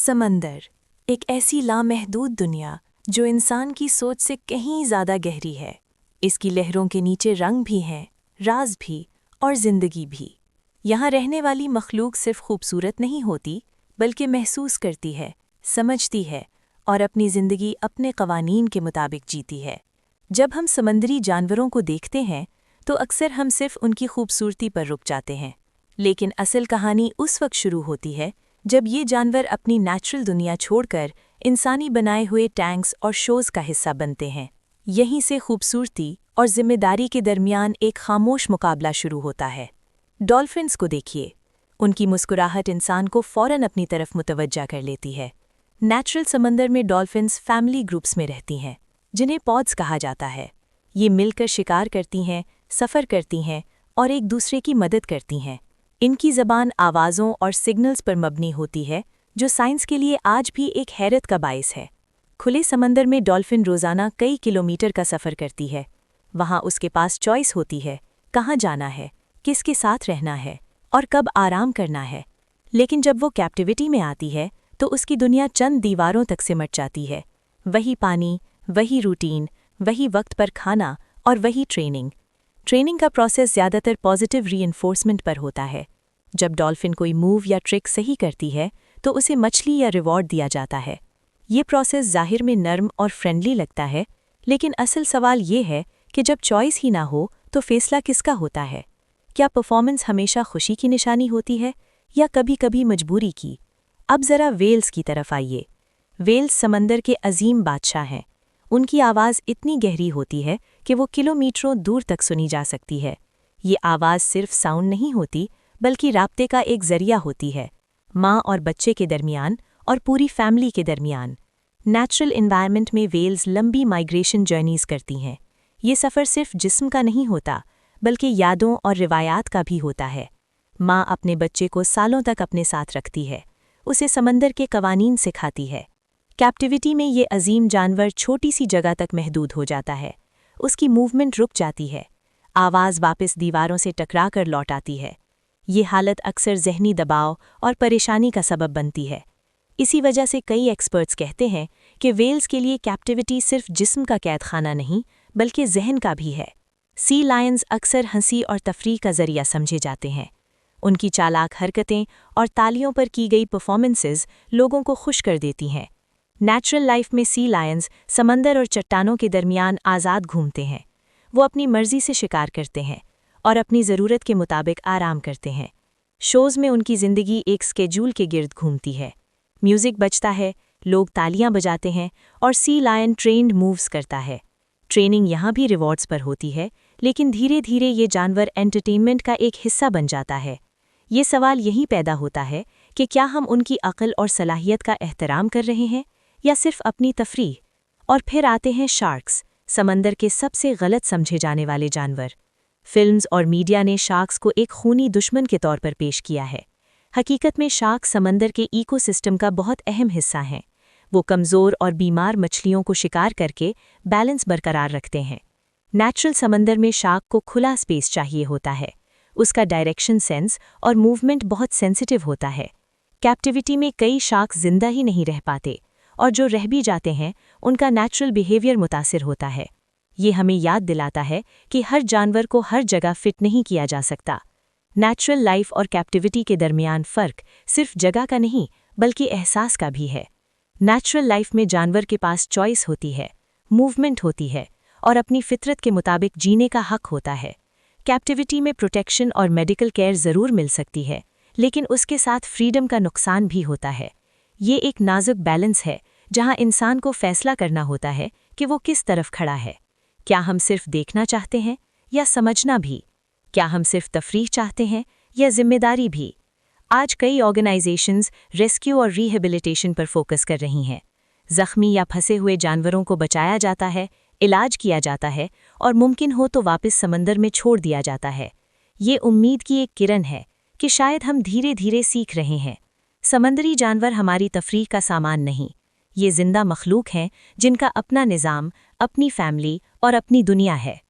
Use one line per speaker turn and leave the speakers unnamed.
समंदर एक ऐसी लामहदूद दुनिया जो इंसान की सोच से कहीं ज़्यादा गहरी है। इसकी लहरों के नीचे रंग भी हैं, राज भी और ज़िंदगी भी। यहाँ रहने वाली मखलूक सिर्फ खूबसूरत नहीं होती, बल्कि महसूस करती है, समझती है और अपनी ज़िंदगी अपने क़वानीन के मुताबिक जीती है। जब हम समंदरी जानवरों को देखते हैं तो अक्सर हम सिर्फ उनकी खूबसूरती पर रुक जाते हैं, लेकिन असल कहानी उस वक्त शुरू होती है जब ये जानवर अपनी नेचुरल दुनिया छोड़कर इंसानी बनाए हुए टैंक्स और शोज़ का हिस्सा बनते हैं। यहीं से खूबसूरती और जिम्मेदारी के दरमियान एक खामोश मुकाबला शुरू होता है। डॉल्फिन्स को देखिए, उनकी मुस्कुराहट इंसान को फ़ौरन अपनी तरफ मुतवज्जा कर लेती है। नेचुरल समंदर में डॉल्फिन्स फैमिली ग्रुप्स में रहती हैं, जिन्हें पॉड्स कहा जाता है। ये मिलकर शिकार करती हैं, सफ़र करती हैं और एक दूसरे की मदद करती हैं। इनकी ज़बान आवाज़ों और सिग्नल्स पर मबनी होती है, जो साइंस के लिए आज भी एक हैरत का बाइस है। खुले समंदर में डॉल्फिन रोज़ाना कई किलोमीटर का सफ़र करती है। वहाँ उसके पास चॉइस होती है, कहाँ जाना है, किसके साथ रहना है और कब आराम करना है। लेकिन जब वो कैप्टिविटी में आती है तो उसकी दुनिया चंद दीवारों तक सिमट जाती है। वही पानी, वही रूटीन, वही वक्त पर खाना और वही ट्रेनिंग का प्रोसेस ज़्यादातर पॉजिटिव रीइंफोर्समेंट पर होता है। जब डॉल्फिन कोई मूव या ट्रिक सही करती है तो उसे मछली या रिवॉर्ड दिया जाता है। ये प्रोसेस ज़ाहिर में नर्म और फ्रेंडली लगता है, लेकिन असल सवाल ये है कि जब चॉइस ही ना हो तो फैसला किसका होता है? क्या परफॉर्मेंस हमेशा खुशी की निशानी होती है या कभी-कभी मजबूरी की? अब ज़रा वेल्स की तरफ आइए। वेल्स समंदर के अजीम बादशाह हैं। उनकी आवाज़ इतनी गहरी होती है कि वो किलोमीटरों दूर तक सुनी जा सकती है। ये आवाज़ सिर्फ साउंड नहीं होती, बल्कि राब्ते का एक ज़रिया होती है, माँ और बच्चे के दरमियान और पूरी फैमिली के दरमियान। नेचुरल एनवायरनमेंट में वेल्स लंबी माइग्रेशन जर्नीज़ करती हैं। ये सफ़र सिर्फ जिस्म का नहीं होता, बल्कि यादों और रिवायात का भी होता है। माँ अपने बच्चे को सालों तक अपने साथ रखती है, उसे समंदर के क़वानीन सिखाती है। कैप्टिविटी में ये अजीम जानवर छोटी सी जगह तक महदूद हो जाता है। उसकी मूवमेंट रुक जाती है, आवाज़ वापस दीवारों से टकरा कर लौट आती है। ये हालत अक्सर ज़हनी दबाव और परेशानी का सबब बनती है। इसी वजह से कई एक्सपर्ट्स कहते हैं कि वेल्स के लिए कैप्टिविटी सिर्फ जिस्म का कैद खाना नहीं, बल्कि जहन का भी है। सी लायंस अक्सर हंसी और तफरीह का ज़रिया समझे जाते हैं। उनकी चालाक हरकतें और तालियों पर की गई परफॉर्मेंसेस लोगों को खुश कर देती हैं। नेचुरल लाइफ में सी लायंस समंदर और चट्टानों के दरमियान आज़ाद घूमते हैं। वो अपनी मर्जी से शिकार करते हैं और अपनी ज़रूरत के मुताबिक आराम करते हैं। शोज़ में उनकी ज़िंदगी एक स्केड्यूल के गिर्द घूमती है। म्यूज़िक बजता है, लोग तालियां बजाते हैं और सी लायन ट्रेंड मूव्स करता है। ट्रेनिंग यहाँ भी रिवॉर्ड्स पर होती है, लेकिन धीरे धीरे ये जानवर एंटरटेनमेंट का एक हिस्सा बन जाता है। ये सवाल यही पैदा होता है कि क्या हम उनकी अक्ल और सलाहियत का एहतराम कर रहे हैं या सिर्फ अपनी तफरीह? और फिर आते हैं शार्क्स, समंदर के सबसे गलत समझे जाने वाले जानवर। फिल्म्स और मीडिया ने शार्क्स को एक खूनी दुश्मन के तौर पर पेश किया है। हकीकत में शार्क समंदर के इकोसिस्टम का बहुत अहम हिस्सा हैं। वो कमज़ोर और बीमार मछलियों को शिकार करके बैलेंस बरकरार रखते हैं। नेचुरल समंदर में शार्क को खुला स्पेस चाहिए होता है। उसका डायरेक्शन सेंस और मूवमेंट बहुत सेंसिटिव होता है। कैप्टिविटी में कई शार्क जिंदा ही नहीं रह पाते, और जो रह भी जाते हैं उनका नेचुरल बिहेवियर मुतासिर होता है। ये हमें याद दिलाता है कि हर जानवर को हर जगह फिट नहीं किया जा सकता। नेचुरल लाइफ और कैप्टिविटी के दरमियान फ़र्क सिर्फ जगह का नहीं, बल्कि एहसास का भी है। नेचुरल लाइफ में जानवर के पास चॉइस होती है, मूवमेंट होती है और अपनी फितरत के मुताबिक जीने का हक होता है। कैप्टिविटी में प्रोटेक्शन और मेडिकल केयर ज़रूर मिल सकती है, लेकिन उसके साथ फ्रीडम का नुकसान भी होता है। ये एक नाजुक बैलेंस है, जहां इंसान को फैसला करना होता है कि वो किस तरफ खड़ा है। क्या हम सिर्फ देखना चाहते हैं या समझना भी? क्या हम सिर्फ तफरीह चाहते हैं या जिम्मेदारी भी? आज कई ऑर्गेनाइजेशंस रेस्क्यू और रिहेबिलिटेशन पर फोकस कर रही हैं। जख्मी या फंसे हुए जानवरों को बचाया जाता है, इलाज किया जाता है और मुमकिन हो तो वापस समंदर में छोड़ दिया जाता है। ये उम्मीद की एक किरण है कि शायद हम धीरे धीरे सीख रहे हैं। समंदरी जानवर हमारी तफरीह का सामान नहीं, ये जिंदा मखलूक हैं जिनका अपना निज़ाम, अपनी फैमिली और अपनी दुनिया है।